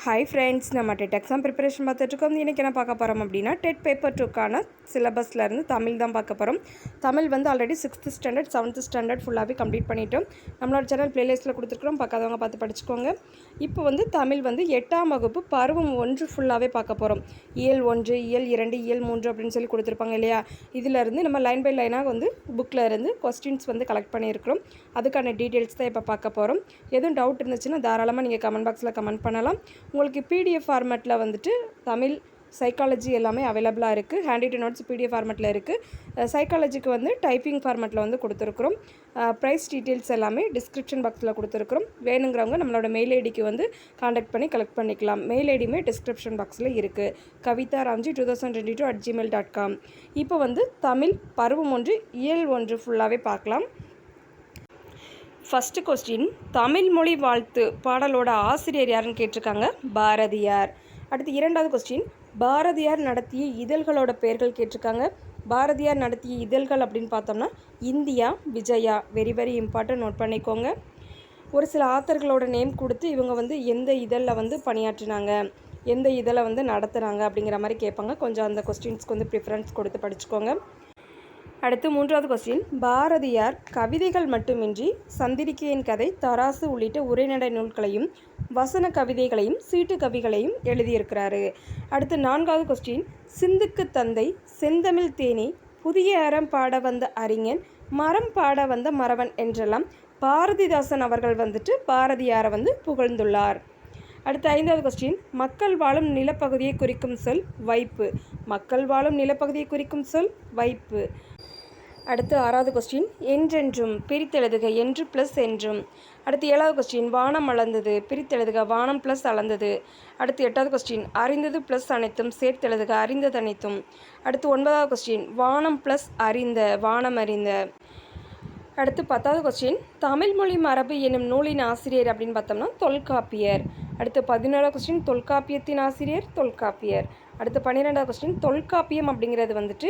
Hi friends, நம்ம TET exam preparation பார்த்துட்ருக்கோம். இன்றைக்கி என்ன பார்க்க போகிறோம் அப்படின்னா, டெட் பேப்பர் 2க்கான சிலபஸ்லேருந்து தமிழ் தான் பார்க்க போகிறோம். தமிழ் வந்து already 6th standard 7th standard ஃபுல்லாகவே கம்ப்ளீட் பண்ணிட்டோம். நம்மளோட சேனல் ப்ளேலிஸ்ட்டில் கொடுத்துருக்குறோம், பார்க்காதவங்க பார்த்து படிச்சுக்கோங்க. இப்போ வந்து தமிழ் வந்து 8ஆம் வகுப்பு பருவம் 1 ஃபுல்லாகவே பார்க்க போகிறோம். இயல் 1, இயல் 2, இயல் 3 அப்படின்னு சொல்லி கொடுத்துருப்பாங்க இல்லையா? இதிலேருந்து நம்ம லைன் பை லைனாக வந்து புக்கில் இருந்து கொஸ்டின்ஸ் வந்து கலெக்ட் பண்ணியிருக்கிறோம். அதுக்கான டீட்டெயில்ஸ் தான் இப்போ பார்க்க போகிறோம். எதுவும் டவுட் இருந்துச்சுன்னா தாராளமாக நீங்கள் கமெண்ட் பாக்ஸில் கமெண்ட் பண்ணலாம். உங்களுக்கு பிடிஎஃப் ஃபார்மேட்டில் வந்துட்டு தமிழ் சைக்காலஜி எல்லாமே அவைலபிளாக இருக்குது. ஹேண்ட் ரிட்டன் நோட்ஸ் பிடிஎஃப் ஃபார்மேட்டில் இருக்குது. சைக்காலஜிக்கு வந்து டைப்பிங் ஃபார்மேட்டில் வந்து கொடுத்துருக்குறோம். ப்ரைஸ் டீட்டெயில்ஸ் எல்லாமே டிஸ்கிரிப்ஷன் பாக்ஸில் கொடுத்துருக்குறோம். வேணுங்கிறவங்க நம்மளோட மெயில் ஐடிக்கு வந்து காண்டாக்ட் பண்ணி கலெக்ட் பண்ணிக்கலாம். மெயில் ஐடியுமே டிஸ்கிரிப்ஷன் பாக்ஸில் இருக்குது. kavitharamji2022@gmail.com. இப்போ வந்து தமிழ் பருவம் 1 இயல் 1 ஃபுல்லாகவே பார்க்கலாம். ஃபஸ்ட்டு கொஸ்டின், தமிழ் மொழி வாழ்த்து பாடலோட ஆசிரியர் யாருன்னு கேட்டிருக்காங்க. பாரதியார். அடுத்து இரண்டாவது கொஸ்டின், பாரதியார் நடத்திய இதழ்களோட பெயர்கள் கேட்டிருக்காங்க. பாரதியார் நடத்திய இதழ்கள் அப்படின்னு பார்த்தோம்னா India, Vijaya. Very very important, note பண்ணிக்கோங்க. ஒரு சில ஆத்தர்களோட நேம் கொடுத்து இவங்க வந்து எந்த இதழில் வந்து பணியாற்றினாங்க, எந்த இதழை வந்து நடத்துகிறாங்க அப்படிங்கிற மாதிரி கேட்பாங்க. கொஞ்சம் அந்த கொஸ்டின்ஸ்க்கு வந்து ப்ரிஃபரன்ஸ் கொடுத்து படிச்சுக்கோங்க. அடுத்து மூன்றாவது கொஸ்டின், பாரதியார் கவிதைகள் மட்டுமின்றி சந்திரிகையின் கதை, தராசு உள்ளிட்ட உரைநடை நூல்களையும் வசன கவிதைகளையும் சீட்டு கவிகளையும் எழுதியிருக்கிறாரு. அடுத்து நான்காவது கொஸ்டின், சிந்துக்கு தந்தை, செந்தமிழ் தேனி, புதிய அறம் பாட வந்த அறிஞன், மரம் பாட வந்த மறவன் என்றெல்லாம் பாரதிதாசன் அவர்கள் வந்துட்டு பாரதியாரை வந்து புகழ்ந்துள்ளார். அடுத்து ஐந்தாவது கொஸ்டின், மக்கள் வாழும் நிலப்பகுதியை குறிக்கும் சொல் வைப்பு. மக்கள் வாழும் நிலப்பகுதியை குறிக்கும் சொல் வைப்பு. அடுத்து ஆறாவது கொஸ்டின், என்றென்றும் பிரித்தெழுதுக, என்று ப்ளஸ் என்றும். அடுத்து ஏழாவது கொஸ்டின், வானம் அளந்தது, பிரித்தெழுதுக, வானம் ப்ளஸ் அளந்தது. அடுத்து எட்டாவது கொஸ்டின், அறிந்தது ப்ளஸ் அனைத்தும் சேர்த்தெழுதுக, அறிந்தது அனைத்தும். அடுத்து ஒன்பதாவது கொஸ்டின், வானம் ப்ளஸ் அறிந்த, வானம் அறிந்த. அடுத்து 10வது கொஸ்டின், தமிழ்மொழி மரபு என்னும் நூலின் ஆசிரியர் அப்படின்னு பார்த்தோம்னா தொல்காப்பியர். அடுத்து 11வது கொஸ்டின், தொல்காப்பியத்தின் ஆசிரியர் தொல்காப்பியர். அடுத்து 12வது கொஸ்டின், தொல்காப்பியம் அப்படிங்கிறது வந்துட்டு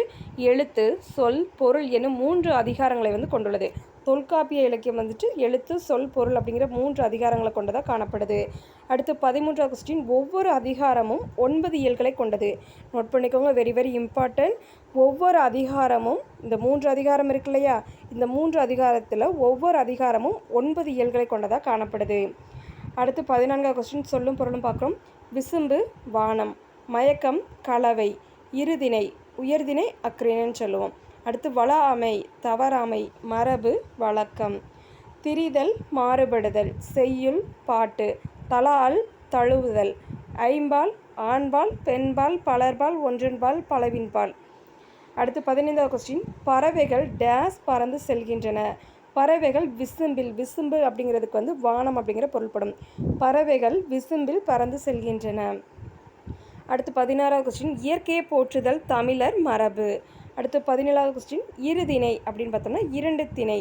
எழுத்து, சொல், பொருள் எனும் 3 அதிகாரங்களை வந்து கொண்டுள்ளது. தொல்காப்பிய இலக்கியம் வந்துட்டு எழுத்து, சொல், பொருள் அப்படிங்கிற 3 அதிகாரங்களை கொண்டதாக காணப்படுது. அடுத்து 13வது கொஸ்டின், ஒவ்வொரு அதிகாரமும் 9 இயல்களை கொண்டது. நோட் பண்ணிக்கோங்க, வெரி வெரி இம்பார்ட்டன்ட். ஒவ்வொரு அதிகாரமும், இந்த 3 அதிகாரம் இருக்கு இல்லையா, இந்த 3 அதிகாரத்தில் ஒவ்வொரு அதிகாரமும் 9 இயல்களை கொண்டதாக காணப்படுது. அடுத்து 14வது கொஸ்டின், சொல்லும் பொருளும் பார்க்குறோம். விசும்பு வானம், மயக்கம் கலவை, இருதிணை உயர்திணை அக்ரின்னு சொல்லுவோம். அடுத்து வளாமை தவறாமை, மரபு வழக்கம், திரிதல் மாறுபடுதல், செய்யுள் பாட்டு, தலால் தழுவுதல், ஐம்பால் ஆண்பால் பெண்பால் பலர்பால் ஒன்றன்பால் பலவின்பால். அடுத்து 15வது கொஸ்டின், பறவைகள் டேஸ் பறந்து செல்கின்றன. பறவைகள் விசும்பில், விசும்பு அப்படிங்கிறதுக்கு வந்து வானம் அப்படிங்கிற பொருள்படும். பறவைகள் விசும்பில் பறந்து செல்கின்றன. அடுத்து 16வது கொஸ்டின், இயற்கையை போற்றுதல் தமிழர் மரபு. அடுத்து 17வது கொஸ்டின், இருதிணை அப்படின்னு பார்த்தோம்னா 2 திணை,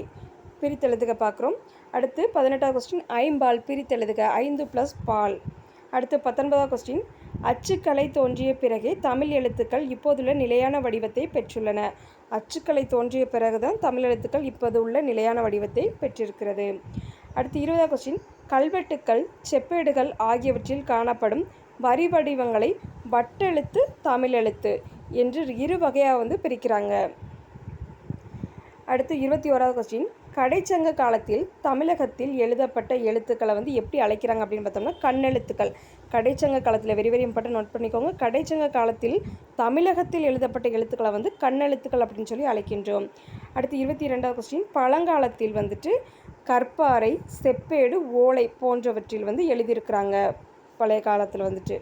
பிரித்தெழுதுக பார்க்குறோம். அடுத்து 18வது கொஸ்டின், ஐம்பால் பிரித்தெழுதுக, 5 + பால். அடுத்து 19வது கொஸ்டின், அச்சுக்கலை தோன்றிய பிறகே தமிழ் எழுத்துக்கள் இப்போதுள்ள நிலையான வடிவத்தை பெற்றுள்ளன. அச்சுக்கலை தோன்றிய பிறகுதான் தமிழ் எழுத்துக்கள் இப்போது உள்ள நிலையான வடிவத்தை பெற்றிருக்கிறது. அடுத்து 20வது கொஸ்டின், கல்வெட்டுக்கள், செப்பேடுகள் ஆகியவற்றில் காணப்படும் வரி வடிவங்களை வட்டெழுத்து, தமிழ் எழுத்து என்று 2 வகையாக வந்து பிரிக்கிறாங்க. அடுத்து 21வது கொஸ்டின், கடைச்சங்க காலத்தில் தமிழகத்தில் எழுதப்பட்ட எழுத்துக்களை வந்து எப்படி அழைக்கிறாங்க அப்படின்னு பார்த்தோம்னா கண்ணெழுத்துக்கள். கடைச்சங்க காலத்தில் வெரி வெரி இம்பார்ட்டன்ட், நோட் பண்ணிக்கோங்க. கடைச்சங்க காலத்தில் தமிழகத்தில் எழுதப்பட்ட எழுத்துக்களை வந்து கண்ணெழுத்துக்கள் அப்படின்னு சொல்லி அழைக்கின்றோம். அடுத்து 22வது கொஸ்டின், பழங்காலத்தில் வந்துட்டு கற்பாறை, செப்பேடு, ஓலை போன்றவற்றில் வந்து எழுதியிருக்கிறாங்க பழைய காலத்தில் வந்துட்டு.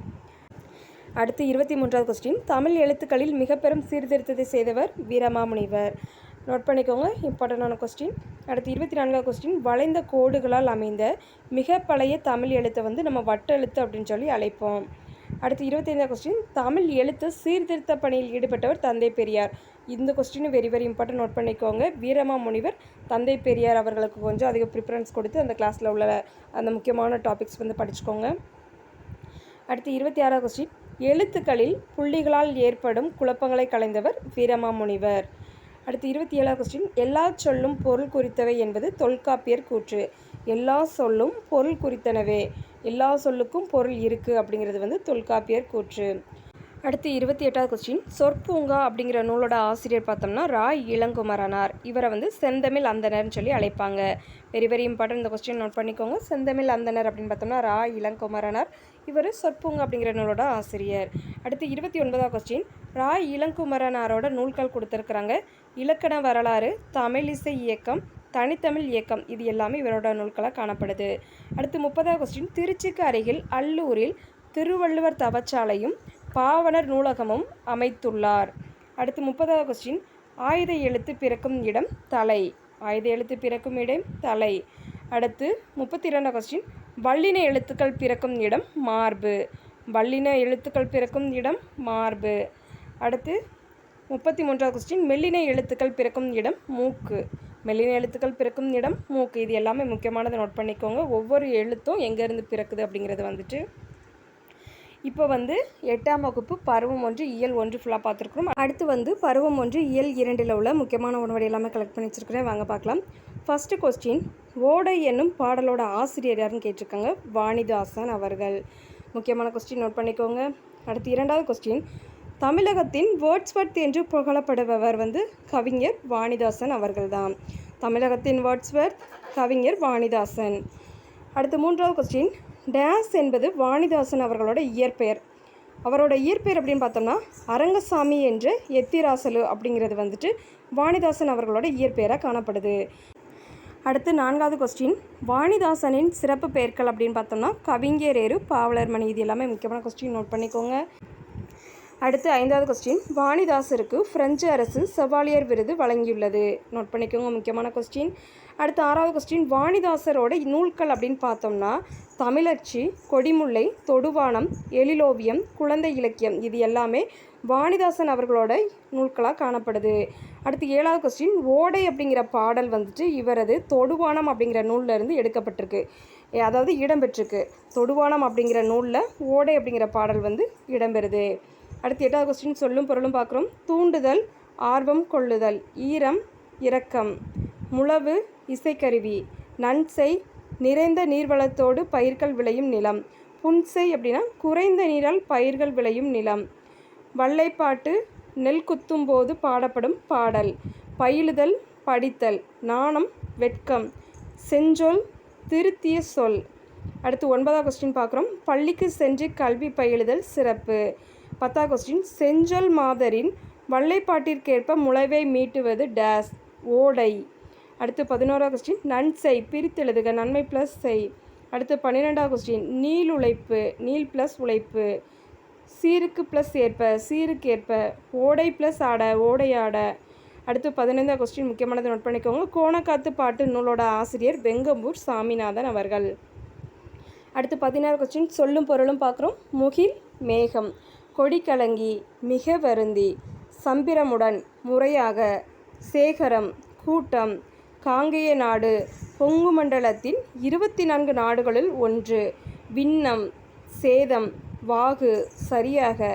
அடுத்து 23வது கொஸ்டின், தமிழ் எழுத்துக்களில் மிக பெரும் சீர்திருத்தத்தை செய்தவர் வீரமாமுனிவர். நோட் பண்ணிக்கோங்க, இம்பார்ட்டண்டான கொஸ்டின். அடுத்து 24வது கொஸ்டின், வளைந்த கோடுகளால் அமைந்த மிக பழைய தமிழ் எழுத்தை வந்து நம்ம வட்டெழுத்து அப்படின்னு சொல்லி அழைப்போம். அடுத்து 25வது கொஸ்டின், தமிழ் எழுத்து சீர்திருத்த பணியில் ஈடுபட்டவர் தந்தை பெரியார். இந்த question very very important, note பண்ணிக்கோங்க. வீரமாமுனிவர், தந்தை பெரியார் அவர்களுக்கு கொஞ்சம் அதிக ப்ரிஃபரன்ஸ் கொடுத்து அந்த கிளாஸில் உள்ள அந்த முக்கியமான டாபிக்ஸ் வந்து படிச்சுக்கோங்க. அடுத்து 26வது கொஸ்டின், எழுத்துக்களில் புள்ளிகளால் ஏற்படும் குழப்பங்களை களைந்தவர் வீரமாமுனிவர். அடுத்து 27வது கொஸ்டின், எல்லா சொல்லும் பொருள் குறித்தவை என்பது தொல்காப்பியர் கூற்று. எல்லா சொல்லும் பொருள் குறித்தனவே. எல்லா சொல்லுக்கும் பொருள் இருக்குது அப்படிங்கிறது வந்து தொல்காப்பியர் கூற்று. அடுத்து 28வது கொஸ்டின், சொற்பூங்கா அப்படிங்கிற நூலோட ஆசிரியர் பார்த்தோம்னா ரா இளங்குமரனார். இவரை வந்து செந்தமிழ் அந்தணர்னு சொல்லி அழைப்பாங்க. வெரி வெரி இம்பார்ட்டன்ட், இந்த கொஸ்டின் நோட் பண்ணிக்கோங்க. செந்தமிழ் அந்தணர் அப்படின்னு பார்த்தோம்னா ரா இளங்குமரனார். இவர் சொற்பூங்கா அப்படிங்கிற நூலோட ஆசிரியர். அடுத்து 29வது கொஸ்டின், ரா இளங்குமரனாரோட நூல்கள் கொடுத்துருக்குறாங்க. இலக்கண வரலாறு, தமிழிசை இயக்கம், தனித்தமிழ் இயக்கம், இது எல்லாமே இவரோட நூல்களாக காணப்படுது. அடுத்து 30வது கொஸ்டின், திருச்சிக்கு அருகில் அல்லூரில் திருவள்ளுவர் தவச்சாலையும் பாவனர் நூலகமும் அமைத்துள்ளார். அடுத்து 30வது கொஸ்டின், ஆயுத எழுத்து பிறக்கும் இடம் தலை. ஆயுத எழுத்து பிறக்கும் இடம் தலை. அடுத்து 32வது கொஸ்டின், வல்லின எழுத்துக்கள் பிறக்கும் இடம் மார்பு. வல்லின எழுத்துக்கள் பிறக்கும் இடம் மார்பு. அடுத்து 33வது கொஸ்டின், மெல்லின எழுத்துக்கள் பிறக்கும் இடம் மூக்கு. மெல்லின எழுத்துக்கள் பிறக்கும் இடம் மூக்கு. இது எல்லாமே முக்கியமானதை நோட் பண்ணிக்கோங்க. ஒவ்வொரு எழுத்தும் எங்கேருந்து பிறக்குது அப்படிங்கிறது வந்துட்டு. இப்போ வந்து 8ஆம் வகுப்பு பருவம் 1 இயல் 1 ஃபுல்லாக பார்த்துருக்குறோம். அடுத்து வந்து பருவம் 1 இயல் 2 உள்ள முக்கியமான உணவடி எல்லாமே கலெக்ட் பண்ணி வச்சுருக்கிறேன். வாங்க பார்க்கலாம். ஃபஸ்ட்டு கொஸ்டின், ஓடை என்னும் பாடலோட ஆசிரியர் யாருன்னு கேட்டிருக்காங்க. வாணிதாசன் அவர்கள். முக்கியமான கொஸ்டின் நோட் பண்ணிக்கோங்க. அடுத்து 2வது கொஸ்டின், தமிழகத்தின் வேர்ட்ஸ்வர்த் என்று புகழப்படுபவர் வந்து கவிஞர் வாணிதாசன் அவர்கள் தான். தமிழகத்தின் வேர்ட்ஸ்வர்த் கவிஞர் வாணிதாசன். அடுத்து 3வது கொஸ்டின், டேஸ் என்பது வாணிதாசன் அவர்களோட இயற்பெயர். அவரோட இயற்பெயர் அப்படின்னு பார்த்தோம்னா அரங்கசாமி என்ற எத்திராசலு அப்படிங்கிறது வந்துட்டு வாணிதாசன் அவர்களோட இயற்பெயராக காணப்படுது. அடுத்து 4வது கொஸ்டின், வாணிதாசனின் சிறப்பு பெயர்கள் அப்படின்னு பார்த்தோம்னா கவிஞரேறு, பாவலர்மணி. இது எல்லாமே முக்கியமான கொஸ்டின் நோட் பண்ணிக்கோங்க. அடுத்து 5வது கொஸ்டின், வாணிதாசருக்கு பிரெஞ்சு அரசு செவாலியர் விருது வழங்கியுள்ளது. நோட் பண்ணிக்கோங்க, முக்கியமான கொஸ்டின். அடுத்து 6வது கொஸ்டின், வாணிதாசரோட நூல்கள் அப்படின்னு பார்த்தோம்னா தமிழச்சி, கொடிமுல்லை, தொடுவானம், எழிலோவியம், குழந்தை இலக்கியம், இது எல்லாமே வாணிதாசன் அவர்களோட நூல்களாக காணப்படுது. அடுத்து 7வது கொஸ்டின், ஓடை அப்படிங்கிற பாடல் வந்துட்டு இவரது தொடுவானம் அப்படிங்கிற நூலில் இருந்து எடுக்கப்பட்டிருக்கு, அதாவது இடம்பெற்றிருக்கு. தொடுவானம் அப்படிங்கிற நூலில் ஓடை அப்படிங்கிற பாடல் வந்து இடம்பெறுது. அடுத்து 8வது கொஸ்டின், சொல்லும் பொருளும் பார்க்குறோம். தூண்டுதல், ஆர்வம் கொள்ளுதல், ஈரம், இரக்கம், முழவு, இசைக்கருவி, நன்செய், நிறைந்த நீர்வளத்தோடு பயிர்கள் விளையும் நிலம், புன்செய் அப்படின்னா குறைந்த நீரால் பயிர்கள் விளையும் நிலம், வல்லைப்பாட்டு, நெல் குத்தும் போது பாடப்படும் பாடல், பயிலுதல், படித்தல், நாணம், வெட்கம், செஞ்சொல், திருத்திய சொல். அடுத்து 9வது கொஸ்டின் பார்க்குறோம். பள்ளிக்கு சென்று கல்வி பயிலுதல் சிறப்பு. 10வது கொஸ்டின், செஞ்சொல் மாதரின் வல்லைப்பாட்டிற்கேற்ப முளைவை மீட்டுவது டேஸ், ஓடை. அடுத்து 11வது கொஸ்டின், நன்செய், பிரித்தெழுதுக, நன்மை ப்ளஸ் செய். அடுத்து 12வது கொஸ்டின், நீள் உழைப்பு, நீள் ப்ளஸ் உழைப்பு, சீருக்கு ப்ளஸ் ஏற்ப, சீருக்கேற்ப, ஓடை ப்ளஸ் ஆட, ஓடையாட. அடுத்து 15வது கொஸ்டின் முக்கியமானதை நோட் பண்ணிக்கோங்க. கோணக்காத்து பாட்டு நூலோட ஆசிரியர் வெங்கம்பூர் சாமிநாதன் அவர்கள். அடுத்து 16வது கொஸ்டின், சொல்லும் பொருளும் பார்க்குறோம். முகில், மேகம், கொடிக்கலங்கி, மிக வருந்தி, சம்பிரமுடன், முறையாக, சேகரம், கூட்டம், காங்கேய நாடு, பொங்கு மண்டலத்தின் 24 நாடுகளுள் ஒன்று, விண்ணம், சேதம், வாகு, சரியாக,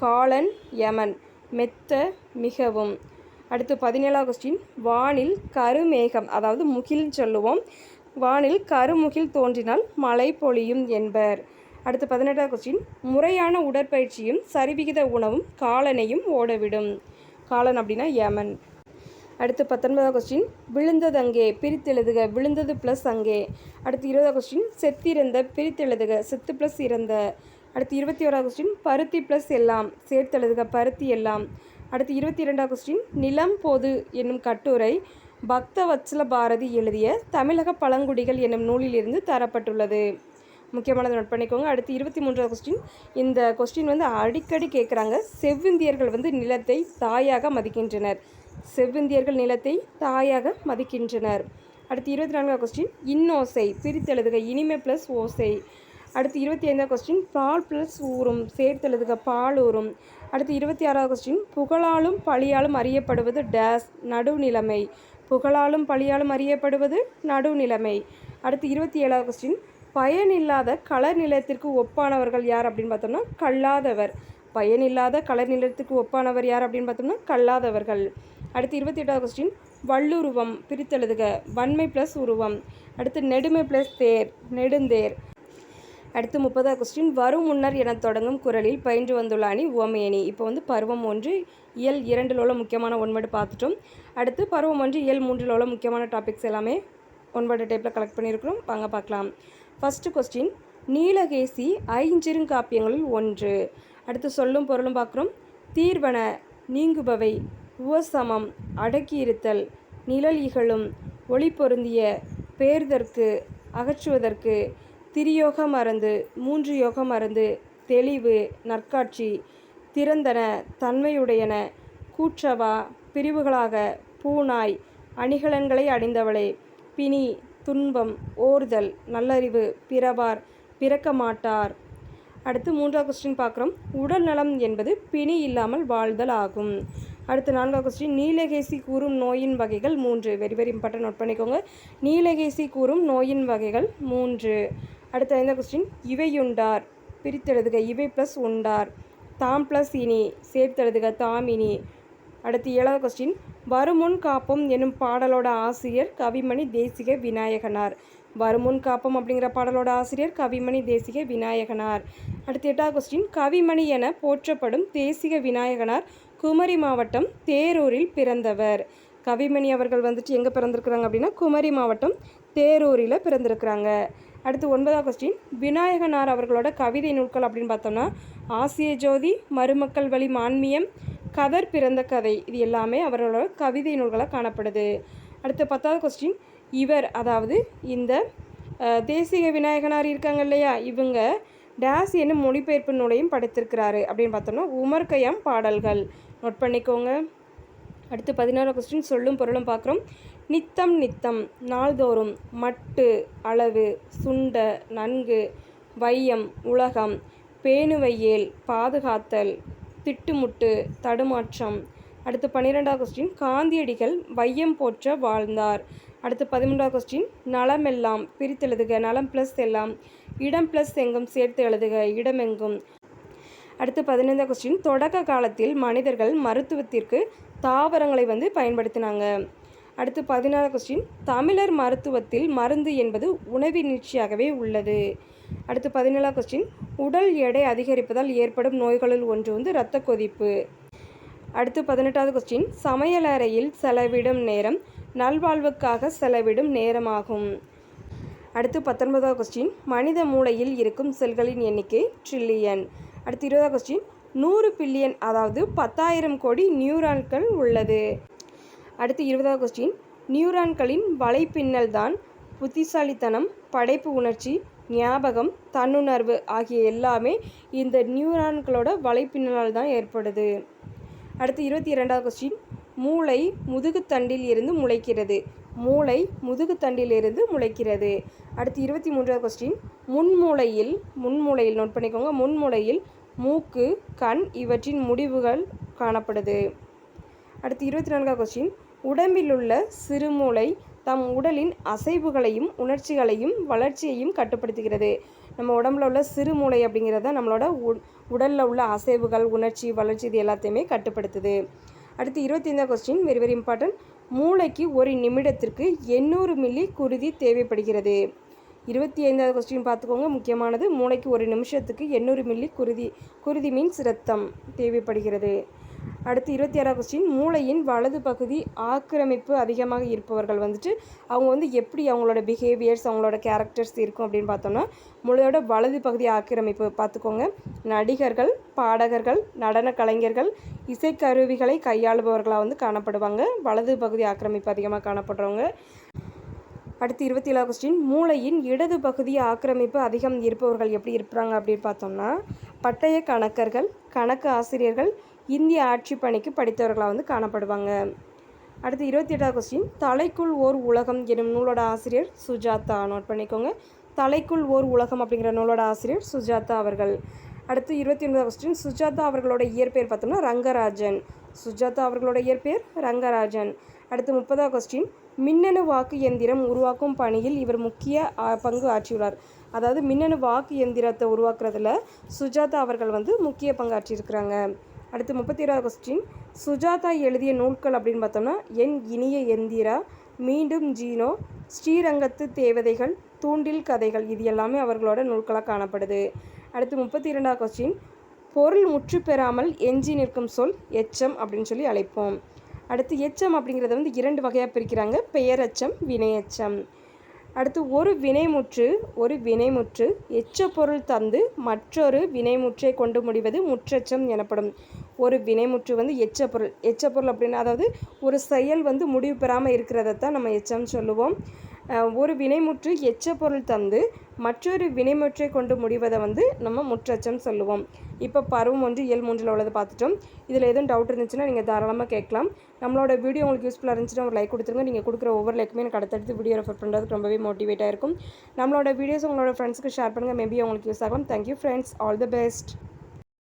காலன், யமன், மெத்த, மிகவும். அடுத்து 17வது கொஸ்டின், வானில் கருமேகம், அதாவது முகில் சொல்லுவோம். வானில் கருமுகில் தோன்றினால் மழை பொழியும் என்பர். அடுத்து 18வது கொஸ்டின், முறையான உடற்பயிற்சியும் சரிவிகித உணவும் காலனையும் ஓடவிடும். காலன் அப்படின்னா யமன். அடுத்து 19வது கொஸ்டின், விழுந்ததங்கே, பிரித்தெழுதுக, விழுந்தது ப்ளஸ் அங்கே. அடுத்து 20வது கொஸ்டின், செத்திறந்த, பிரித்தெழுதுக, செத்து ப்ளஸ் இறந்த. அடுத்து 21வது கொஸ்டின், பருத்தி ப்ளஸ் எல்லாம், சேர்த்தெழுதுக, பருத்தி எல்லாம். அடுத்து 22வது கொஸ்டின், நிலம் பொது என்னும் கட்டுரை பக்த வத்சல பாரதி எழுதிய தமிழக பழங்குடிகள் என்னும் நூலிலிருந்து தரப்பட்டுள்ளது. முக்கியமானதை நோட் பண்ணிக்கோங்க. அடுத்து 23வது கொஸ்டின், இந்த கொஸ்டின் வந்து அடிக்கடி கேட்குறாங்க. செவ்விந்தியர்கள் வந்து நிலத்தை தாயாக மதிக்கின்றனர். செவ்விந்தியர்கள் நிலத்தை தாயாக மதிக்கின்றனர். அடுத்து 24வது கொஸ்டின், இன்னோசை, பிரித்தெழுதுக, இனிமை ப்ளஸ் ஓசை. அடுத்து 25வது கொஸ்டின், பால் ப்ளஸ் ஊறும், சேர்த்தெழுதுக, பால் ஊறும். அடுத்து 26வது கொஸ்டின், புகழாலும் பழியாலும் அறியப்படுவது டேஸ், நடுநிலைமை. புகழாலும் பழியாலும் அறியப்படுவது நடுநிலைமை. அடுத்து 27வது கொஸ்டின், பயனில்லாத கலர் நிலத்திற்கு ஒப்பானவர்கள் யார் அப்படின்னு பார்த்தோம்னா கல்லாதவர். பயனில்லாத கலர் நிலத்திற்கு ஒப்பானவர் யார் அப்படின்னு பார்த்தோம்னா கல்லாதவர்கள். அடுத்து 28வது கொஸ்டின், வல்லுருவம், பிரித்தெழுதுக, வன்மை ப்ளஸ் உருவம். அடுத்து நெடுமை ப்ளஸ் தேர், நெடுந்தேர். அடுத்து 30வது கொஸ்டின், வரும் முன்னர் என தொடங்கும் குறளில் பயின்று வந்துள்ள அணி உவமை அணி. இப்போ வந்து பருவம் 1 இயல் 2ல் உள்ள முக்கியமான ஒன்வேர்டு பார்த்துட்டோம். அடுத்து பருவம் 1 இயல் 3ல் உள்ள முக்கியமான டாபிக்ஸ் எல்லாமே ஒன்வேர்டு டைப்பில் கலெக்ட் பண்ணியிருக்கிறோம். வாங்க பார்க்கலாம். ஃபஸ்ட்டு கொஸ்டின், நீலகேசி ஐஞ்சிறுகாப்பியங்களில் ஒன்று. அடுத்து சொல்லும் பொருளும் பார்க்குறோம். தீர்வன, நீங்குபவை, உவசமம், அடக்கியிருத்தல், நிழல் இகழும், ஒளி பொருந்திய, பேர்தற்கு, அகற்றுவதற்கு, திரியோக மருந்து, 3 யோக மருந்து, தெளிவு, நற்காட்சி, திறந்தன, தன்மையுடையன, கூற்றவா, பிரிவுகளாக, பூநாய், அணிகலன்களை அணிந்தவளே, பிணி, துன்பம், ஓர்தல், நல்லறிவு, பிறவார், பிறக்க மாட்டார். அடுத்து 3வது கொஸ்டின் பார்க்குறோம். உடல் நலம் என்பது பிணி இல்லாமல் வாழ்தல் ஆகும். அடுத்து 4வது கொஸ்டின், நீலகேசி கூறும் நோயின் வகைகள் 3. வெரி வெரி இம்பார்ட்டன்ட், நோட் பண்ணிக்கோங்க. நீலகேசி கூறும் நோயின் வகைகள் 3. அடுத்து 5வது கொஸ்டின், இவையுண்டார், பிரித்தெழுதுக, இவை ப்ளஸ் உண்டார், தாம் ப்ளஸ் இனி, சேர்த்தெழுதுக, தாம் இனி. அடுத்து 7வது கொஸ்டின், வருமுன் காப்போம் என்னும் பாடலோட ஆசிரியர் கவிமணி தேசிக விநாயகனார். வருமுன் காப்போம் அப்படிங்கிற பாடலோட ஆசிரியர் கவிமணி தேசிக விநாயகனார். அடுத்து 8வது கொஸ்டின், கவிமணி என போற்றப்படும் தேசிக விநாயகனார் குமரி மாவட்டம் தேரூரில் பிறந்தவர். கவிமணி அவர்கள் வந்துட்டு எங்கே பிறந்திருக்கிறாங்க அப்படின்னா குமரி மாவட்டம் தேரூரில் பிறந்திருக்கிறாங்க. அடுத்து 9வது கொஸ்டின், விநாயகனார் அவர்களோட கவிதை நூல்கள் அப்படின்னு பார்த்தோம்னா ஆசிய ஜோதி, மருமக்கள் வழி மான்மியம், கதர் பிறந்த கதை, இது எல்லாமே அவர்களோட கவிதை நூல்களாக காணப்படுது. அடுத்து 10வது கொஸ்டின், இவர் அதாவது இந்த தேசிக விநாயகனார் இருக்காங்க இல்லையா, இவங்க டேஸ் என்னும் மொழிபெயர்ப்பு நூலையும் படைத்திருக்கிறாரு அப்படின்னு பார்த்தோம்னா உமர் கய்யாம் பாடல்கள். நோட் பண்ணிக்கோங்க. அடுத்து 16வது கொஸ்டின், சொல்லும் பொருளும் பார்க்குறோம். நித்தம் நித்தம், நாள்தோறும், மட்டு, அளவு, சுண்ட, நன்கு, வையம், உலகம், பேணுவையேல், பாதுகாத்தல், திட்டுமுட்டு, தடுமாற்றம். அடுத்து 12வது கொஸ்டின், காந்தியடிகள் வையம் போற்ற வாழ்ந்தார். அடுத்து 13வது கொஸ்டின், நலமெல்லாம், பிரித்தெழுதுக, நலம் ப்ளஸ் எல்லாம், இடம் ப்ளஸ் எங்கும் சேர்த்து எழுதுக, இடமெங்கும். அடுத்து 15வது கொஸ்டின், தொடக்க காலத்தில் மனிதர்கள் மருத்துவத்திற்கு தாவரங்களை வந்து பயன்படுத்தினாங்க. அடுத்து 16வது கொஸ்டின், தமிழர் மருத்துவத்தில் மருந்து என்பது உணவின் நீட்சியாகவே உள்ளது. அடுத்து 17வது கொஸ்டின், உடல் எடை அதிகரிப்பதால் ஏற்படும் நோய்களில் ஒன்று வந்து இரத்த கொதிப்பு. அடுத்து 18வது கொஸ்டின், சமையலறையில் செலவிடும் நேரம் நல்வாழ்வுக்காக செலவிடும் நேரமாகும். அடுத்து 19வது கொஸ்டின், மனித மூளையில் இருக்கும் செல்களின் எண்ணிக்கை ட்ரில்லியன். அடுத்து 20வது கொஸ்டின், 100 பில்லியன் அதாவது 10,000 கோடி நியூரான்கள் உள்ளது. அடுத்து 20வது கொஸ்டின், நியூரான்களின் வலைப்பின்னல் தான் புத்திசாலித்தனம், படைப்பு உணர்ச்சி, ஞாபகம், தன்னுணர்வு ஆகிய எல்லாமே இந்த நியூரான்களோட வலைப்பின்னலால் தான் ஏற்படுது. அடுத்து 22வது கொஸ்டின், மூளை முதுகுத்தண்டில் இருந்து முளைக்கிறது. மூளை முதுகுத்தண்டில் இருந்து முளைக்கிறது. அடுத்து 23வது கொஸ்டின், முன்மூளையில் நோட் பண்ணிக்கோங்க, முன்மூளையில் மூக்கு, கண் இவற்றின் முடிவுகள் காணப்படுது. அடுத்து 24வது கொஸ்டின், உடம்பில் உள்ள சிறுமூளை தம் உடலின் அசைவுகளையும் உணர்ச்சிகளையும் வளர்ச்சியையும் கட்டுப்படுத்துகிறது. நம்ம உடம்புல உள்ள சிறுமூளை அப்படிங்கிறத நம்மளோட உடலில் உள்ள அசைவுகள், உணர்ச்சி, வளர்ச்சி இது எல்லாத்தையுமே கட்டுப்படுத்துது. அடுத்து 25வது கொஸ்டின், வெரி வெரி இம்பார்ட்டன்ட், மூளைக்கு ஒரு நிமிடத்திற்கு 800 மில்லி குருதி தேவைப்படுகிறது. 25வது கொஸ்டின் பார்த்துக்கோங்க, முக்கியமானது. மூளைக்கு ஒரு நிமிஷத்துக்கு 800 மில்லி குருதி மீன்ஸ் இரத்தம் தேவைப்படுகிறது. அடுத்து 26வது கொஸ்டின், மூளையின் வலது பகுதி ஆக்கிரமிப்பு அதிகமாக இருப்பவர்கள் வந்துட்டு அவங்க வந்து எப்படி அவங்களோட பிஹேவியர்ஸ், அவங்களோட கேரக்டர்ஸ் இருக்கும் அப்படின்னு பார்த்தோம்னா மூளையோட வலது பகுதி ஆக்கிரமிப்பு பார்த்துக்கோங்க. நடிகர்கள், பாடகர்கள், நடன கலைஞர்கள், இசைக்கருவிகளை கையாளுபவர்களாக வந்து காணப்படுவாங்க. வலது பகுதி ஆக்கிரமிப்பு அதிகமாக காணப்படுறவங்க. அடுத்து 27வது கொஸ்டின், மூளையின் இடது பகுதி ஆக்கிரமிப்பு அதிகம் இருப்பவர்கள் எப்படி இருப்பாங்க அப்படின்னு பார்த்தோம்னா பட்டய கணக்கர்கள், கணக்கு ஆசிரியர்கள், இந்திய ஆட்சி பணிக்கு படித்தவர்களாக வந்து காணப்படுவாங்க. அடுத்து 28வது கொஸ்டின், தலைக்குள் ஓர் உலகம் எனும் நூலோட ஆசிரியர் சுஜாதா. நோட் பண்ணிக்கோங்க, தலைக்குள் ஓர் உலகம் அப்படிங்கிற நூலோட ஆசிரியர் சுஜாதா அவர்கள். அடுத்து 29வது கொஸ்டின், சுஜாதா அவர்களோட இயற்பெயர் பார்த்தோம்னா ரங்கராஜன். சுஜாதா அவர்களோட இயற்பெயர் ரங்கராஜன். அடுத்து 30வது கொஸ்டின், மின்னணு வாக்கு எந்திரம் உருவாக்கும் பணியில் இவர் முக்கிய பங்கு ஆற்றியுள்ளார். அதாவது மின்னணு வாக்கு எந்திரத்தை உருவாக்குறதுல சுஜாதா அவர்கள் வந்து முக்கிய பங்காற்றியிருக்கிறாங்க. அடுத்து 31வது கொஸ்டின், சுஜாதா எழுதிய நூல்கள் அப்படின்னு பார்த்தோம்னா என் இனிய எந்திரா, மீண்டும் ஜீனோ, ஸ்ரீரங்கத்து தேவதைகள், தூண்டில் கதைகள் இது எல்லாமே அவர்களோட நூல்களாக காணப்படுது. அடுத்து 32வது கொஸ்டின், பொருள் முற்று பெறாமல் எஞ்சி நிற்கும் சொல் எச்சம் அப்படின்னு சொல்லி அழைப்போம். அடுத்து எச்சம் அப்படிங்கிறத வந்து 2 வகையாக பிரிக்கிறாங்க, பெயரெச்சம், வினையெச்சம். அடுத்து ஒரு வினைமுற்று எச்ச பொருள் தந்து மற்றொரு வினைமுற்றை கொண்டு முடிவது முற்றெச்சம் எனப்படும். ஒரு வினைமுற்று வந்து எச்ச பொருள் அப்படின்னா அதாவது ஒரு செயல் வந்து முடிவு பெறாமல் இருக்கிறதான் நம்ம எச்சம் சொல்லுவோம். ஒரு வினைமுற்று எச்ச பொருள் தந்து மற்றொரு வினைமுற்றை கொண்டு முடிவதை வந்து நம்ம முற்றெச்சம் சொல்லுவோம். இப்போ பருவம் 1 இயல் 3ல் உள்ளதை பார்த்துட்டோம். இதில் எதுவும் டவுட் இருந்துச்சுன்னா நீங்கள் தாராளமாக கேட்கலாம். நம்மளோட வீடியோ உங்களுக்கு யூஸ்ஃபுல்லாக இருந்துச்சுன்னா ஒரு லைக் கொடுத்துருங்க. நீங்கள் கொடுக்குற ஒவ்வொரு லைக்குமே எனக்கு அடுத்தடுத்து வீடியோ ரெஃபர் பண்ணுறதுக்கு ரொம்பவே மோட்டிவேட்டாக இருக்கும். நம்மளோட வீடியோஸ் உங்களோட ஃப்ரெண்ட்ஸுக்கு ஷேர் பண்ணுங்கள். மேபி உங்களுக்கு யூஸ் ஆகலாம். Thank you friends, all the best.